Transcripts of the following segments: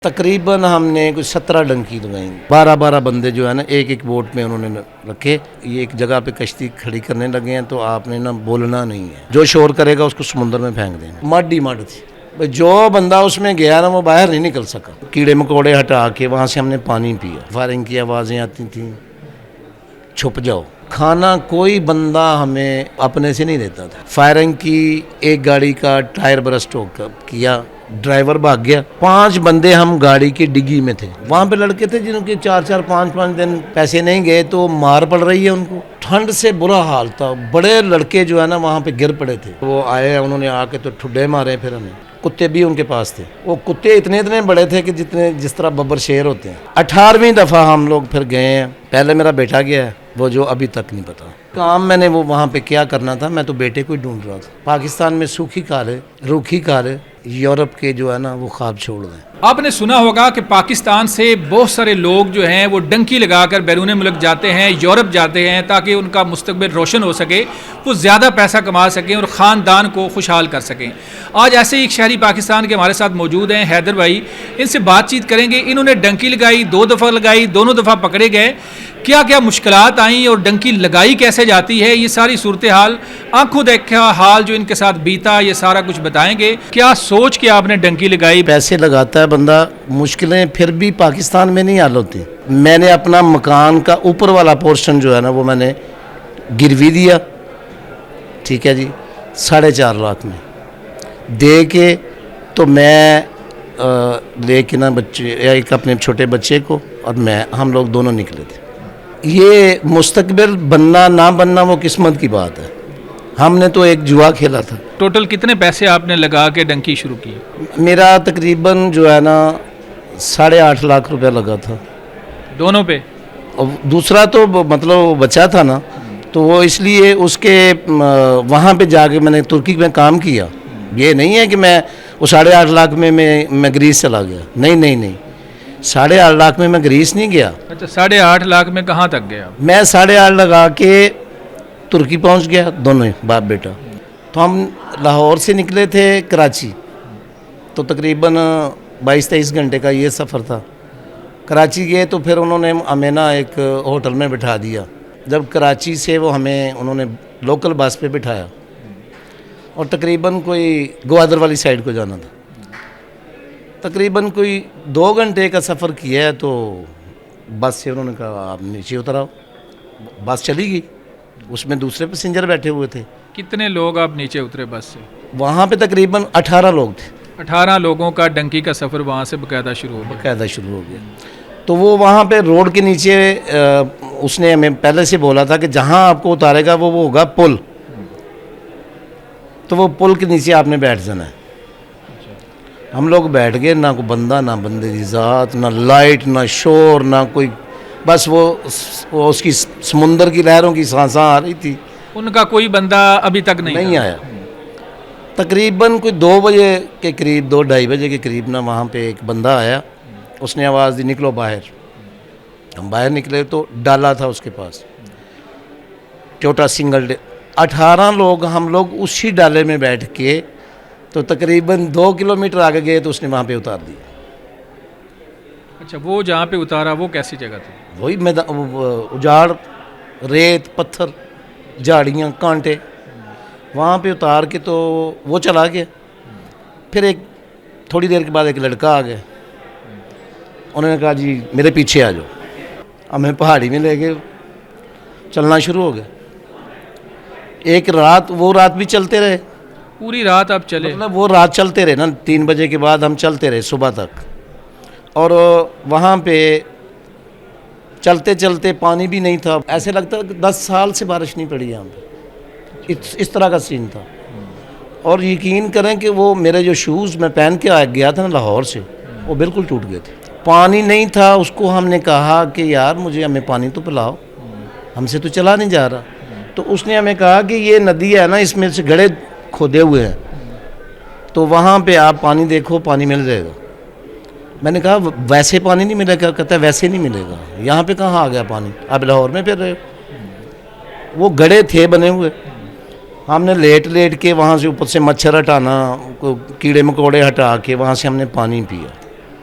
تقریباً ہم نے کچھ 17 ڈنکی لگائیں، 12 بندے جو ہے نا ایک ایک بوٹ میں انہوں نے رکھے. یہ ایک جگہ پہ کشتی کھڑی کرنے لگے ہیں تو آپ نے نا بولنا نہیں ہے، جو شور کرے گا اس کو سمندر میں پھینک دیں. مڈ ہی مڈ تھی، جو بندہ اس میں گیا نا وہ باہر نہیں نکل سکا. کیڑے مکوڑے ہٹا کے وہاں سے ہم نے پانی پیا. فائرنگ کی آوازیں آتی تھیں، چھپ جاؤ. کھانا کوئی بندہ ہمیں اپنے سے نہیں دیتا تھا. فائرنگ کی، ایک گاڑی کا ٹائر برسٹ ہو کیا، ڈرائیور بھاگ گیا. 5 بندے ہم گاڑی کی ڈگی میں تھے. وہاں پہ لڑکے تھے جنہوں کے 4 5 دن پیسے نہیں گئے تو مار پڑ رہی ہے ان کو. ٹھنڈ سے برا حال تھا. بڑے لڑکے جو ہے نا وہاں پہ گر پڑے تھے. وہ آئے، انہوں نے آ کے تو ٹھڈے مارے. پھر ہمیں کتے بھی ان کے پاس تھے. وہ کتے اتنے بڑے تھے کہ جس طرح ببر شیر ہوتے ہیں. 18ویں دفعہ ہم لوگ پھر گئے ہیں. پہلے میرا بیٹا گیا ہے، وہ جو ابھی تک نہیں پتا کام میں نے وہ وہاں پہ کیا کرنا تھا. میں تو بیٹے کو ہی ڈھونڈ رہا تھا. پاکستان میں سوکھی کار ہے، روکھی کار ہے. یورپ کے جو ہے نا وہ خواب چھوڑ دیں. آپ نے سنا ہوگا کہ پاکستان سے بہت سارے لوگ جو ہیں وہ ڈنکی لگا کر بیرون ملک جاتے ہیں، یورپ جاتے ہیں تاکہ ان کا مستقبل روشن ہو سکے، وہ زیادہ پیسہ کما سکیں اور خاندان کو خوشحال کر سکیں. آج ایسے ہی ایک شہری پاکستان کے ہمارے ساتھ موجود ہیں، حیدر بھائی. ان سے بات چیت کریں گے. انہوں نے ڈنکی لگائی، 2 دفعہ لگائی، دونوں دفعہ پکڑے گئے. کیا کیا مشکلات آئیں اور ڈنکی لگائی کیسے جاتی ہے، یہ ساری صورتحال آنکھوں دیکھا حال جو ان کے ساتھ بیتا، یہ سارا کچھ بتائیں گے. کیا سوچ کے آپ نے ڈنکی لگائی؟ پیسے لگاتا ہے بندہ، مشکلیں پھر بھی پاکستان میں نہیں حل ہوتی. میں نے اپنا مکان کا اوپر والا پورشن جو ہے نا وہ میں نے گروی دیا، ٹھیک ہے جی، 4.5 لاکھ میں دے کے. تو میں لے کے نا بچے، ایک اپنے چھوٹے بچے کو اور میں، ہم لوگ دونوں نکلے تھے. یہ مستقبل بننا نہ بننا وہ قسمت کی بات ہے. ہم نے تو ایک جوا کھیلا تھا. ٹوٹل کتنے پیسے آپ نے لگا کے ڈنکی شروع کی؟ میرا تقریباً جو ہے نا 8.5 لاکھ روپیہ لگا تھا دونوں پہ. اور دوسرا تو مطلب بچا تھا نا، تو وہ اس لیے اس کے وہاں پہ جا کے میں نے ترکی میں کام کیا. یہ نہیں ہے کہ میں وہ 8.5 لاکھ میں گریس چلا گیا. نہیں 8.5 لاکھ میں گریس نہیں گیا. اچھا، 8.5 لاکھ میں کہاں تک گیا؟ میں 8.5 لگا کے ترکی پہنچ گیا، دونوں باپ بیٹا. تو ہم لاہور سے نکلے تھے کراچی، تو تقریباً 22-23 گھنٹے کا یہ سفر تھا. کراچی گئے تو پھر انہوں نے ہمیں نا ایک ہوٹل میں بٹھا دیا. جب کراچی سے وہ ہمیں انہوں نے لوکل بس پہ بٹھایا اور تقریباً کوئی گوادر والی سائڈ کو جانا تھا. تقریباً کوئی 2 گھنٹے کا سفر کیا ہے. تو بس سے انہوں نے کہا آپ نیچے اتر آؤ. بس چلی گئی، اس میں دوسرے پیسنجر بیٹھے ہوئے تھے. کتنے لوگ آپ نیچے اترے بس سے؟ وہاں پہ تقریباً 18 لوگ تھے. 18 لوگوں کا ڈنکی کا سفر وہاں سے باقاعدہ شروع ہو گیا. تو وہ وہاں پہ روڈ کے نیچے اس نے ہمیں پہلے سے بولا تھا کہ جہاں آپ کو اتارے گا وہ ہوگا پل. تو وہ پل کے نیچے آپ نے بیٹھ جانا ہے. ہم لوگ بیٹھ گئے. نہ کوئی بندہ، نہ بندے کی ذات، نہ لائٹ، نہ شور، نہ کوئی. بس وہ اس کی سمندر کی لہروں کی سانساں آ رہی تھی. ان کا کوئی بندہ ابھی تک نہیں آیا. تقریباً کوئی 2 بجے کے قریب، 2-2:30 بجے کے قریب نا وہاں پہ ایک بندہ آیا. اس نے آواز دی نکلو باہر. ہم باہر نکلے تو ڈالا تھا اس کے پاس، چھوٹا سنگل 18 لوگ. ہم لوگ اسی ڈالے میں بیٹھ کے تو تقریباً 2 کلومیٹر آگے گئے تو اس نے وہاں پہ اتار دیا. اچھا، وہ جہاں پہ اتارا وہ کیسی جگہ تھی؟ وہی اجاڑ، ریت، پتھر، جھاڑیاں، کانٹے. وہاں پہ اتار کے تو وہ چلا گیا. پھر ایک تھوڑی دیر کے بعد ایک لڑکا آ گیا. انہوں نے کہا جی میرے پیچھے آ جاؤ. ہمیں پہاڑی میں لے گئے، چلنا شروع ہو گیا. ایک رات، وہ رات بھی چلتے رہے. پوری رات آپ چلے؟ مطلب وہ رات چلتے رہے نا. 3 بجے کے بعد ہم چلتے رہے صبح تک. اور وہاں پہ چلتے چلتے پانی بھی نہیں تھا. ایسے لگتا کہ 10 سال سے بارش نہیں پڑی یہاں پہ. اس طرح کا سین تھا. اور یقین کریں کہ وہ میرے جو شوز میں پہن کے گیا تھا نا لاہور سے، وہ بالکل ٹوٹ گئے تھے. پانی نہیں تھا. اس کو ہم نے کہا کہ یار ہمیں پانی تو پلاؤ، ہم سے تو چلا نہیں جا رہا. تو اس نے ہمیں کہا کہ یہ ندی ہے نا، اس میں سے گڑھے کھودے ہوئے ہیں، تو وہاں پہ آپ پانی دیکھو، پانی مل جائے گا. میں نے کہا ویسے پانی نہیں ملے گا. کہتا ہے ویسے نہیں ملے گا. یہاں پہ کہاں آ گیا پانی؟ آپ لاہور میں پھر رہے ہو. وہ گڑھے تھے بنے ہوئے. ہم نے لیٹ کے وہاں سے اوپر سے مچھر ہٹانا، کیڑے مکوڑے ہٹا کے وہاں سے ہم نے پانی پیا.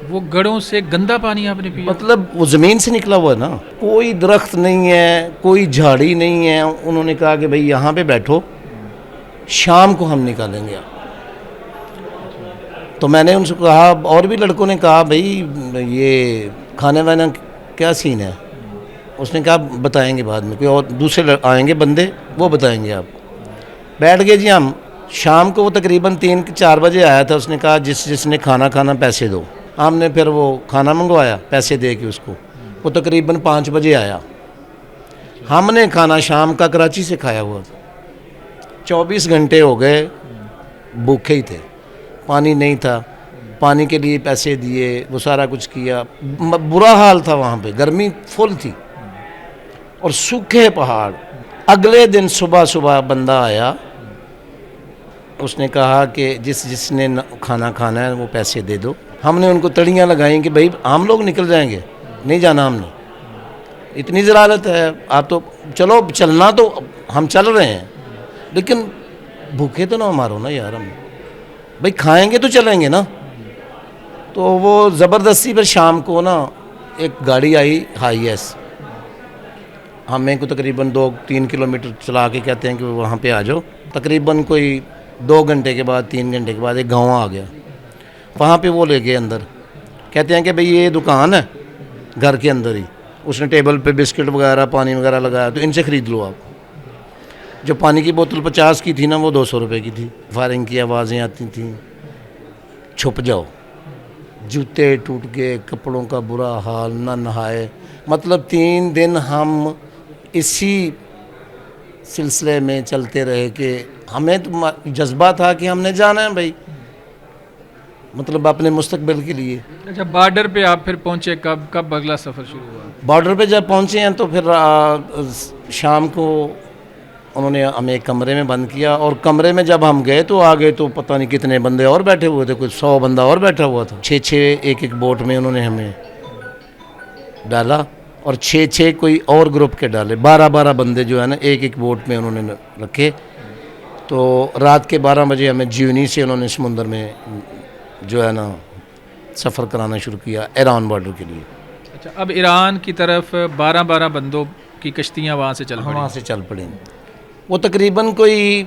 وہ گڑھوں سے گندا پانی آپ نے پیا؟ مطلب وہ زمین سے نکلا ہوا ہے نا, کوئی درخت نہیں ہے, کوئی جھاڑی نہیں ہے. انہوں نے کہا کہ بھئی یہاں پہ بیٹھو, شام کو ہم نکالیں گے. تو میں نے ان سے کہا, اور بھی لڑکوں نے کہا بھئی یہ کھانے وانا کیا سین ہے. اس نے کہا بتائیں گے بعد میں, کوئی اور دوسرے آئیں گے بندے, وہ بتائیں گے آپ. بیٹھ گئے جی ہم. شام کو وہ تقریباً 3-4 بجے آیا تھا. اس نے کہا جس نے کھانا پیسے دو. ہم نے پھر وہ کھانا منگوایا پیسے دے کے اس کو. وہ تقریباً 5 بجے آیا. ہم نے کھانا شام کا کراچی سے کھایا ہوا تھا. 24 گھنٹے ہو گئے بھوکے ہی تھے, پانی نہیں تھا. پانی کے لیے پیسے دیے, وہ سارا کچھ کیا. برا حال تھا وہاں پہ, گرمی فل تھی اور سوکھے پہاڑ. اگلے دن صبح بندہ آیا, اس نے کہا کہ جس نے کھانا کھانا ہے وہ پیسے دے دو. ہم نے ان کو تڑیاں لگائیں کہ بھائی ہم لوگ نکل جائیں گے, نہیں جانا ہم نے, اتنی ضرورت ہے. آپ تو چلو چلنا تو ہم چل رہے ہیں, لیکن بھوکے تو نہ مارو نا یار. ہم بھائی کھائیں گے تو چلیں گے نا. تو وہ زبردستی پھر شام کو نا ایک گاڑی آئی ہائی ایس, ہمیں کو تقریباً 2-3 کلومیٹر چلا کے کہتے ہیں کہ وہاں پہ آ جاؤ. تقریباً کوئی 2 گھنٹے کے بعد 3 گھنٹے کے بعد ایک گاؤں آ گیا. وہاں پہ وہ لے گئے اندر, کہتے ہیں کہ بھئی یہ دکان ہے گھر کے اندر ہی. اس نے ٹیبل پہ بسکٹ وغیرہ پانی وغیرہ لگایا, تو ان سے خرید لو آپ. جو پانی کی بوتل 50 کی تھی نا, وہ 200 روپے کی تھی. فائرنگ کی آوازیں آتی تھیں. چھپ جاؤ. جوتے ٹوٹ گئے, کپڑوں کا برا حال, نہ نہائے. مطلب 3 دن ہم اسی سلسلے میں چلتے رہے کہ ہمیں تو جذبہ تھا کہ ہم نے جانا ہے بھائی, مطلب اپنے مستقبل کے لیے. اچھا, بارڈر پہ آپ پھر پہنچے کب اگلا سفر شروع ہوا؟ بارڈر پہ جب پہنچے ہیں تو پھر شام کو انہوں نے ہمیں ایک کمرے میں بند کیا, اور کمرے میں جب ہم گئے تو آگے تو پتہ نہیں کتنے بندے اور بیٹھے ہوئے تھے, کوئی 100 بندہ اور بیٹھا ہوا تھا. 6 ایک بوٹ میں انہوں نے ہمیں ڈالا, اور 6 کوئی اور گروپ کے ڈالے. 12 بندے جو ہے نا ایک بوٹ میں انہوں نے رکھے. تو رات کے 12 بجے ہمیں جیونی سے انہوں نے سمندر میں جو ہے نا سفر کرانا شروع کیا ایران بارڈر کے لیے. اچھا, اب ایران کی طرف 12 بندوں کی کشتیاں وہاں سے چل پڑیں؟ وہاں سے چل پڑیں. وہ تقریباً کوئی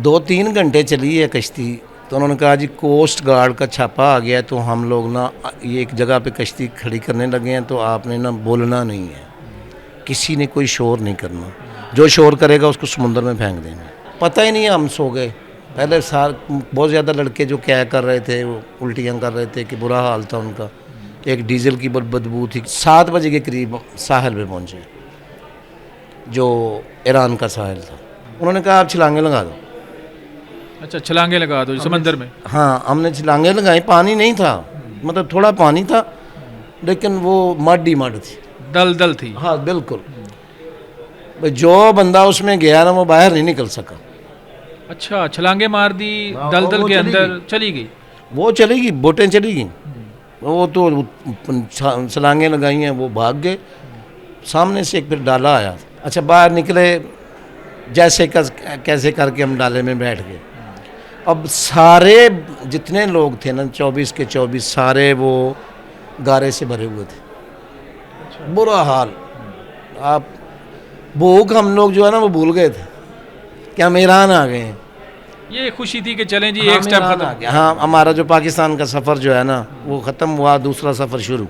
2-3 گھنٹے چلی ہے کشتی. تو انہوں نے کہا جی کوسٹ گارڈ کا چھاپا آ گیا ہے, تو ہم لوگ نا یہ ایک جگہ پہ کشتی کھڑی کرنے لگے ہیں, تو آپ نے نا بولنا نہیں ہے, کسی نے کوئی شور نہیں کرنا. جو شور کرے گا اس کو سمندر میں پھینک دیں گے. پتہ ہی نہیں, ہم سو گئے. پہلے بہت زیادہ لڑکے جو کیا کر رہے تھے, وہ الٹیاں کر رہے تھے کہ برا حال تھا ان کا. ایک ڈیزل کی بدبو تھی. 7 بجے کے قریب ساحل پہ پہنچے, جو ایران کا ساحل تھا. انہوں نے کہا آپ چھلانگیں لگا دو. اچھا, چھلانگیں لگا دو سمندر میں؟ ہاں, ہم نے چھلانگیں لگائیں. پانی نہیں تھا, مطلب تھوڑا پانی تھا, لیکن وہ مڈ ہی مڈ تھی, دل تھی. ہاں بالکل. جو بندہ اس میں گیا نا وہ باہر نہیں نکل سکا. اچھا, چھلانگیں مار دی, دل کے اندر چلی گئی. وہ چلی گئی, بوٹیں چلی گئیں. وہ تو چھلانگیں لگائی ہیں, وہ بھاگ گئے. سامنے سے ایک پھر ڈالا آیا. اچھا, باہر نکلے, جیسے کیسے کر کے ہم ڈالے میں بیٹھ گئے. اب سارے جتنے لوگ تھے نا 24 کے 24 سارے وہ گارے سے بھرے ہوئے تھے. برا حال. آپ بھوک ہم لوگ جو ہے نا وہ بھول گئے تھے کہ ہم ایران آ گئے ہیں. یہ خوشی تھی کہ چلیں جی ایک سٹیپ ختم. ہاں, ہمارا جو پاکستان کا سفر جو ہے نا وہ ختم ہوا, دوسرا سفر شروع.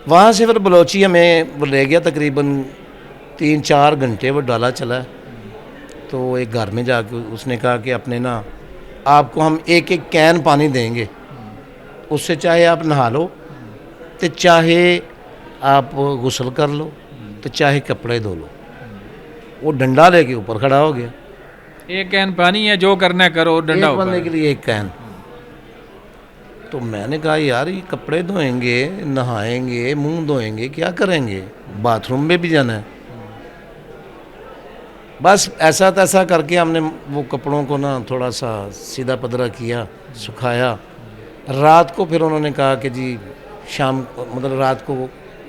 وہاں سے پھر بلوچی ہمیں وہ لے گیا تقریباً 3-4 گھنٹے وہ ڈالا چلا. تو ایک گھر میں جا کے اس نے کہا کہ اپنے نا آپ کو ہم ایک کین پانی دیں گے, اس سے چاہے آپ نہا لو, تو چاہے آپ غسل کر لو, تو چاہے کپڑے دھو لو. وہ ڈنڈا لے کے اوپر کھڑا ہو گیا. ایک کین پانی ہے, جو کرنا ہے کرو, ڈنڈا ایک بندے کے لیے ایک کین. تو میں نے کہا یار یہ کپڑے دھوئیں گے, نہائیں گے, منہ دھوئیں گے, کیا کریں گے, باتھ روم میں بھی جانا ہے. بس ایسا تیسا کر کے ہم نے وہ کپڑوں کو نا تھوڑا سا سیدھا پدرا کیا, سکھایا. رات کو پھر انہوں نے کہا کہ جی شام مطلب رات کو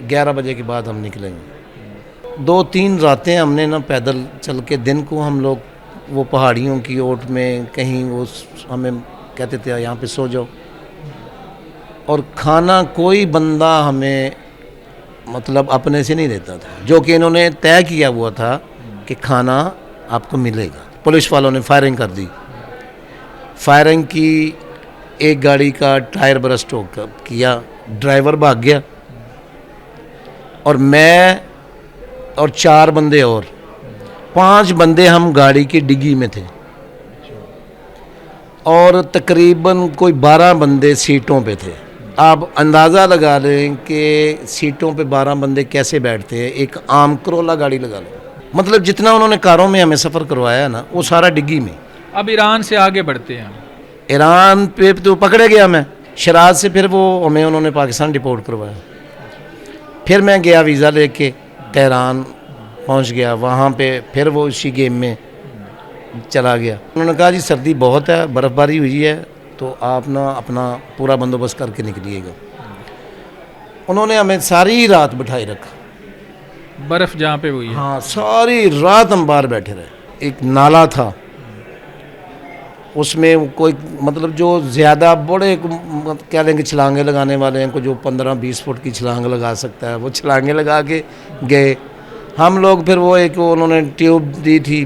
11 بجے کے بعد ہم نکلیں گے. 2-3 راتیں ہم نے نا پیدل چل کے, دن کو ہم لوگ وہ پہاڑیوں کی اوٹ میں کہیں وہ ہمیں کہتے تھے یہاں پہ سو جاؤ, اور کھانا کوئی بندہ ہمیں مطلب اپنے سے نہیں دیتا تھا، جو کہ انہوں نے طے کیا ہوا تھا کہ کھانا آپ کو ملے گا۔ پولیس والوں نے فائرنگ کر دی، فائرنگ کی، ایک گاڑی کا ٹائر برسٹ ہو کیا، ڈرائیور بھاگ گیا، اور میں اور 4 بندے اور 5 بندے ہم گاڑی کی ڈگی میں تھے، اور تقریباً کوئی 12 بندے سیٹوں پہ تھے۔ آپ اندازہ لگا لیں کہ سیٹوں پہ 12 بندے کیسے بیٹھتے ہیں، ایک عام کرولا گاڑی لگا لیں، مطلب جتنا انہوں نے کاروں میں ہمیں سفر کروایا نا وہ سارا ڈگی میں۔ اب ایران سے آگے بڑھتے ہیں ہم۔ ایران پہ تو پکڑے گیا میں، شراز سے پھر وہ ہمیں انہوں نے پاکستان ڈپورٹ کروایا، پھر میں گیا ویزا لے کے تہران پہنچ گیا، وہاں پہ پھر وہ اسی گیم میں چلا گیا۔ انہوں نے کہا جی سردی بہت ہے، برف باری ہوئی ہے، تو آپ نا اپنا پورا بندوبست کر کے نکلیے گا۔ انہوں نے ہمیں ساری رات بٹھائے رکھا، برف جہاں پہ ہوئی ہے۔ ہاں ساری رات ہم باہر بیٹھے رہے۔ ایک نالا تھا، اس میں کوئی مطلب جو زیادہ بڑے کہہ لیں کہ چھلانگیں لگانے والے ہیں، کو جو 15-20 فٹ کی چھلانگ لگا سکتا ہے وہ چھلانگیں لگا کے گئے۔ ہم لوگ پھر وہ ایک انہوں نے ٹیوب دی تھی،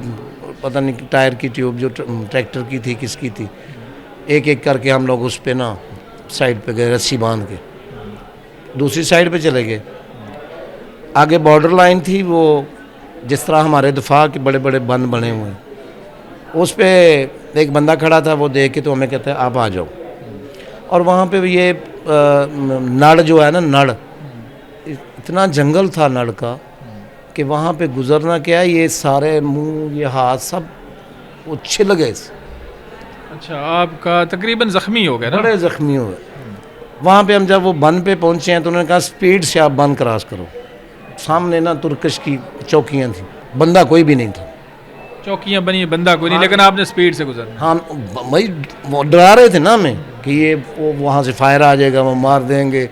پتہ نہیں ٹائر کی ٹیوب جو ٹریکٹر کی تھی کس کی تھی، ایک ایک کر کے ہم لوگ اس پہ نا سائڈ پہ گئے، رسی باندھ کے دوسری سائڈ پہ چلے گئے۔ آگے بارڈر لائن تھی، وہ جس طرح ہمارے دفاع کے بڑے بڑے بند بنے ہوئے ہیں، اس پہ ایک بندہ کھڑا تھا، وہ دیکھ کے تو ہمیں کہتا ہے آپ آ جاؤ۔ اور وہاں پہ یہ نڑ جو ہے نا، نڑ اتنا جنگل تھا نڑ کا کہ وہاں پہ گزرنا کیا ہے، یہ سارے منہ یہ ہاتھ سب وہ چھل گئے، اچھا آپ کا تقریباً زخمی ہو گیا نا؟ بڑے زخمی ہوئے۔ وہاں پہ ہم جب وہ بند پہ پہنچے ہیں تو انہوں نے کہا سپیڈ سے آپ بند کراس کرو۔ سامنے نا ترکش کی چوکیاں تھیں، بندہ کوئی بھی نہیں تھا، چوکیاں بنی، بندہ کوئی نہیں، لیکن آپ نے سپیڈ سے گزرنا۔ ہاں بھائی وہ ڈرا رہے تھے نا ہمیں کہ یہ وہاں سے فائر آ جائے گا، وہ مار دیں گے،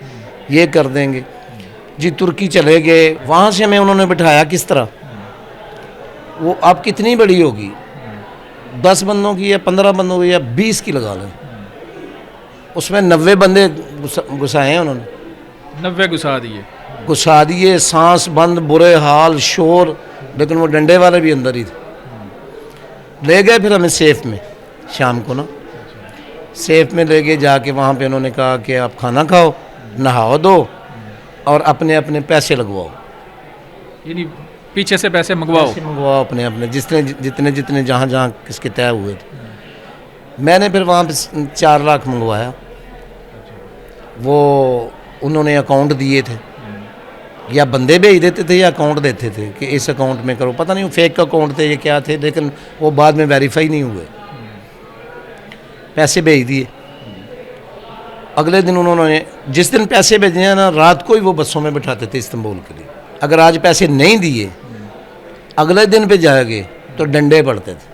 یہ کر دیں گے جی۔ ترکی چلے گئے، وہاں سے ہمیں انہوں نے بٹھایا کس طرح، وہ آپ کتنی بڑی ہوگی، 10 بندوں کی یا 15 بندوں کی یا 20 کی لگا لیں، اس میں 90 بندے گھسائے ہیں انہوں نے، 90 گھسا دیے۔ گھسا دیے، سانس بند، برے حال، شور، لیکن وہ ڈنڈے والے بھی اندر ہی تھے۔ لے گئے پھر ہمیں سیف میں، شام کو نا سیف میں لے گئے، جا کے وہاں پہ انہوں نے کہا کہ آپ کھانا کھاؤ، نہاؤ دو، اور اپنے اپنے پیسے لگواؤ، یعنی پیچھے سے پیسے منگواؤ۔ پیسے منگواؤ اپنے اپنے، جتنے جہاں جہاں کس کے طے ہوئے تھے۔ میں نے پھر وہاں پہ 4 لاکھ منگوایا، وہ انہوں نے اکاؤنٹ دیے تھے، یا بندے بھیج دیتے تھے یا اکاؤنٹ دیتے تھے کہ اس اکاؤنٹ میں کرو، پتہ نہیں فیک اکاؤنٹ تھے یہ کیا تھے، لیکن وہ بعد میں ویریفائی نہیں ہوئے، پیسے بھیج دیے۔ اگلے دن انہوں نے جس دن پیسے بھیجے ہیں نا، رات کو ہی وہ بسوں میں بٹھاتے تھے استنبول کے لیے۔ اگر آج پیسے نہیں دیے، اگلے دن پہ جائے گے تو ڈنڈے پڑتے تھے،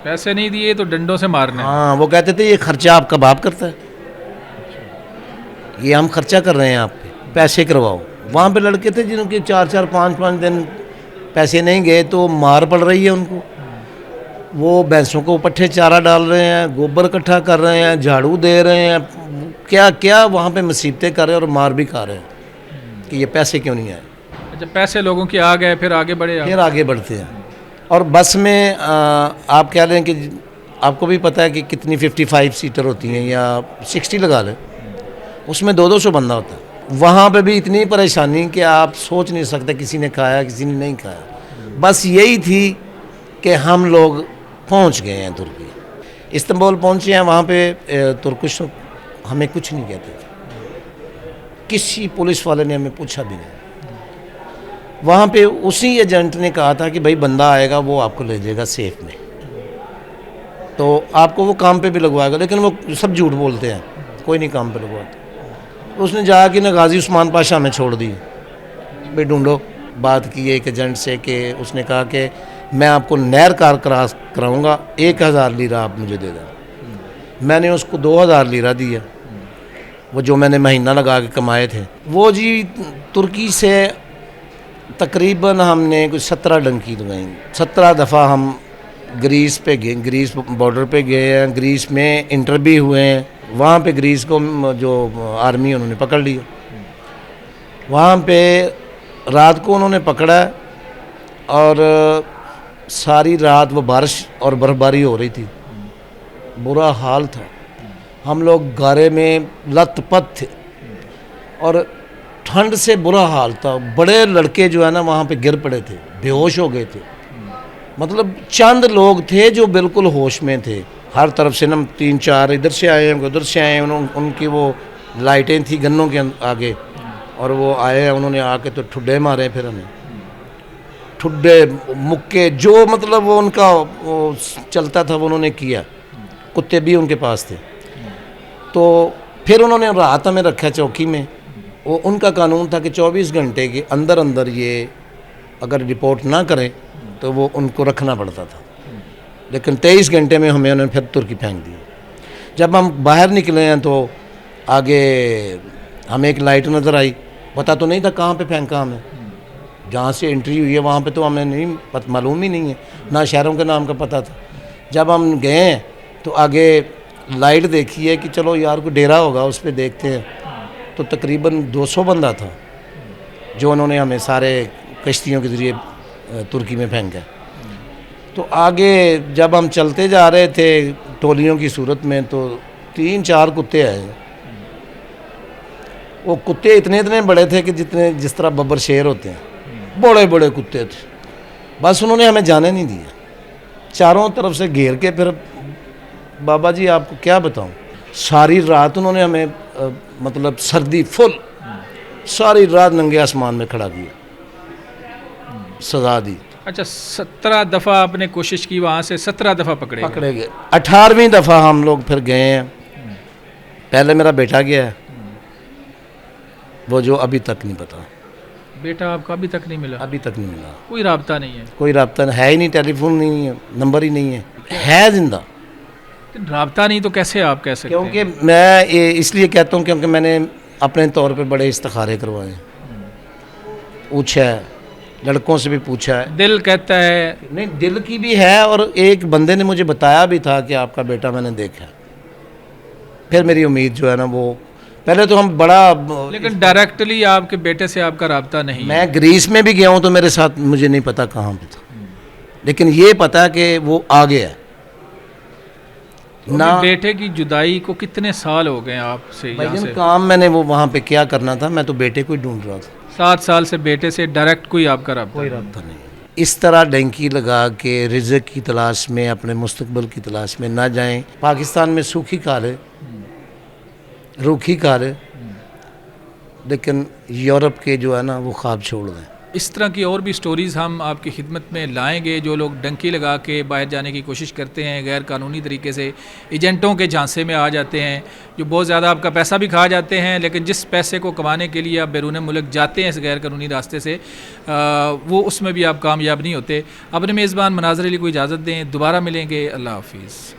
پیسے نہیں دیے تو ڈنڈوں سے مارنے۔ ہاں وہ کہتے تھے یہ خرچہ آپ کا باپ کرتا ہے، یہ ہم خرچہ کر رہے ہیں آپ پہ، پیسے کرواؤ۔ وہاں پہ لڑکے تھے جنہوں کے 4-4 5-5 دن پیسے نہیں گئے تو مار پڑ رہی ہے ان کو، وہ بھینسوں کو پٹھے چارہ ڈال رہے ہیں، گوبر اکٹھا کر رہے ہیں، جھاڑو دے رہے ہیں، کیا کیا وہاں پہ مصیبتیں کر رہے ہیں، اور مار بھی کھا رہے ہیں کہ یہ پیسے کیوں نہیں آئے۔ اچھا پیسے لوگوں کے آ گئے، پھر آگے بڑھے آپ؟ پھر آگے بڑھتے ہیں، اور بس میں آپ کہہ لیں کہ آپ کو بھی پتہ ہے کہ کتنی 55 سیٹر ہوتی ہیں یا 60 لگا لیں، اس میں 200 بندہ ہوتا ہے۔ وہاں پہ بھی اتنی پریشانی کہ آپ سوچ نہیں سکتے، کسی نے کھایا کسی نے نہیں کھایا، بس یہی تھی کہ ہم لوگ پہنچ گئے ہیں ترکی، استنبول پہنچے ہیں۔ وہاں پہ ترکش ہمیں کچھ نہیں کہتے تھے، کسی پولیس والے نے ہمیں پوچھا بھی نہیں۔ وہاں پہ اسی ایجنٹ نے کہا تھا کہ بھائی بندہ آئے گا وہ آپ کو لے جائے گا سیف میں، تو آپ کو وہ کام پہ بھی لگوائے گا، لیکن وہ سب جھوٹ بولتے ہیں، کوئی نہیں کام پہ لگواتا۔ اس نے جا کے نا غازی عثمان پاشا میں چھوڑ دی، بھائی ڈھونڈو۔ بات کی ایک ایجنٹ سے کہ اس نے کہا کہ میں آپ کو نہر کار کراس کراؤں گا، 1000 لیرہ آپ مجھے دے دیں۔ میں نے اس کو 2000 لیرہ دیا، وہ جو میں نے مہینہ لگا کے کمائے تھے۔ وہ جی ترکی سے تقریباً ہم نے کچھ 17 ڈنکی لگائیں، 17 دفعہ ہم گریس پہ گئے، گریس بارڈر پہ گئے ہیں، گریس میں انٹر بھی ہوئے ہیں، وہاں پہ گریس کو جو آرمی انہوں نے پکڑ لیا. وہاں پہ رات کو انہوں نے پکڑا اور ساری رات وہ بارش اور برف باری ہو رہی تھی. برا حال تھا. ہم لوگ گارے میں لت پت تھے اور ٹھنڈ سے برا حال تھا. بڑے لڑکے جو ہے نا وہاں پہ گر پڑے تھے, بے ہوش ہو گئے تھے. مطلب چند لوگ تھے جو بالکل ہوش میں تھے. ہر طرف سے نا 3-4 ادھر سے آئے ہیں, ادھر سے آئے ہیں. ان کی وہ لائٹیں تھیں گنوں کے آگے, اور وہ آئے ہیں, انہوں نے آ کے تو ٹھڈے مارے. پھر ہمیں ٹھڈے مکے جو مطلب وہ ان کا وہ چلتا تھا وہ انہوں نے کیا. کتے بھی ان کے پاس تھے. تو پھر انہوں نے رات ہمیں رکھا چوکی میں. وہ ان کا قانون تھا کہ 24 گھنٹے کے اندر اندر یہ اگر رپورٹ نہ کریں تو وہ ان کو رکھنا پڑتا تھا. لیکن 23 گھنٹے میں ہمیں انہوں نے پھر ترکی پھینک دی. جب ہم باہر نکلے ہیں تو آگے ہمیں ایک لائٹ نظر آئی. پتہ تو نہیں تھا کہاں پہ پھینکا ہمیں. جہاں سے انٹری ہوئی ہے وہاں پہ تو ہمیں نہیں معلوم ہی نہیں ہے, نہ شہروں کے نام کا پتہ تھا. جب ہم گئے ہیں تو آگے لائٹ دیکھی ہے کہ چلو یار کوئی ڈیرا ہوگا, اس پہ دیکھتے ہیں. تو تقریباً 200 بندہ تھا جو انہوں نے ہمیں سارے کشتیوں کے ذریعے ترکی میں پھینکا. تو آگے جب ہم چلتے جا رہے تھے ٹولیوں کی صورت میں تو 3-4 کتے آئے. وہ کتے اتنے بڑے تھے کہ جس طرح ببر شیر ہوتے ہیں, بڑے بڑے کتے تھے. بس انہوں نے ہمیں جانے نہیں دیا. چاروں طرف سے گھیر کے پھر بابا جی آپ کو کیا بتاؤں, ساری رات انہوں نے ہمیں مطلب سردی فل ساری رات ننگے آسمان میں کھڑا کیا, سزا دی. اچھا 17 دفعہ آپ نے کوشش کی, وہاں سے 17 دفعہ پکڑے گئے. 18ویں دفعہ ہم لوگ پھر گئے ہیں. پہلے میرا بیٹا گیا ہے, وہ جو ابھی تک نہیں پتا. بیٹا آپ کا ابھی تک نہیں ملا؟ ابھی تک نہیں ملا. کوئی رابطہ نہیں ہے؟ کوئی رابطہ ہے ہی نہیں, ٹیلی فون نہیں ہے, نمبر ہی نہیں ہے. ہے زندہ, رابطہ نہیں تو کیسے آپ کہہ سکتے ہیں؟ کیونکہ میں اس لیے کہتا ہوں کیونکہ میں نے اپنے طور پہ بڑے استخارے کروائے ہیں, پوچھا ہے, لڑکوں سے بھی پوچھا ہے. دل کہتا ہے نہیں, دل کی بھی ہے, اور ایک بندے نے مجھے بتایا بھی تھا کہ آپ کا بیٹا میں نے دیکھا. پھر میری امید جو ہے نا وہ پہلے تو ہم بڑا, لیکن ڈائریکٹلی آپ کے بیٹے سے آپ کا رابطہ نہیں؟ میں گریس میں بھی گیا ہوں تو میرے ساتھ مجھے نہیں پتا کہاں پہ تھا, لیکن یہ پتا کہ وہ آ گیا ہے. نہ بیٹے کی جدائی کو کتنے سال ہو گئے آپ سے؟ یہاں سے کام میں نے وہ وہاں پہ کیا کرنا تھا, میں تو بیٹے کو ہی ڈھونڈ رہا تھا. 7 سال سے بیٹے سے ڈائریکٹ کوئی آپ کا رابطہ؟ کوئی رابطہ نہیں. اس طرح ڈنکی لگا کے رزق کی تلاش میں, اپنے مستقبل کی تلاش میں نہ جائیں. پاکستان میں سوکھی کار ہے, روکھی کار ہے, لیکن یورپ کے جو ہے نا وہ خواب چھوڑ دیں. اس طرح کی اور بھی سٹوریز ہم آپ کی خدمت میں لائیں گے. جو لوگ ڈنکی لگا کے باہر جانے کی کوشش کرتے ہیں, غیر قانونی طریقے سے ایجنٹوں کے جھانسے میں آ جاتے ہیں, جو بہت زیادہ آپ کا پیسہ بھی کھا جاتے ہیں, لیکن جس پیسے کو کمانے کے لیے آپ بیرون ملک جاتے ہیں اس غیر قانونی راستے سے, وہ اس میں بھی آپ کامیاب نہیں ہوتے. اپنے میزبان مناظر علی کو اجازت دیں, دوبارہ ملیں گے. اللہ حافظ.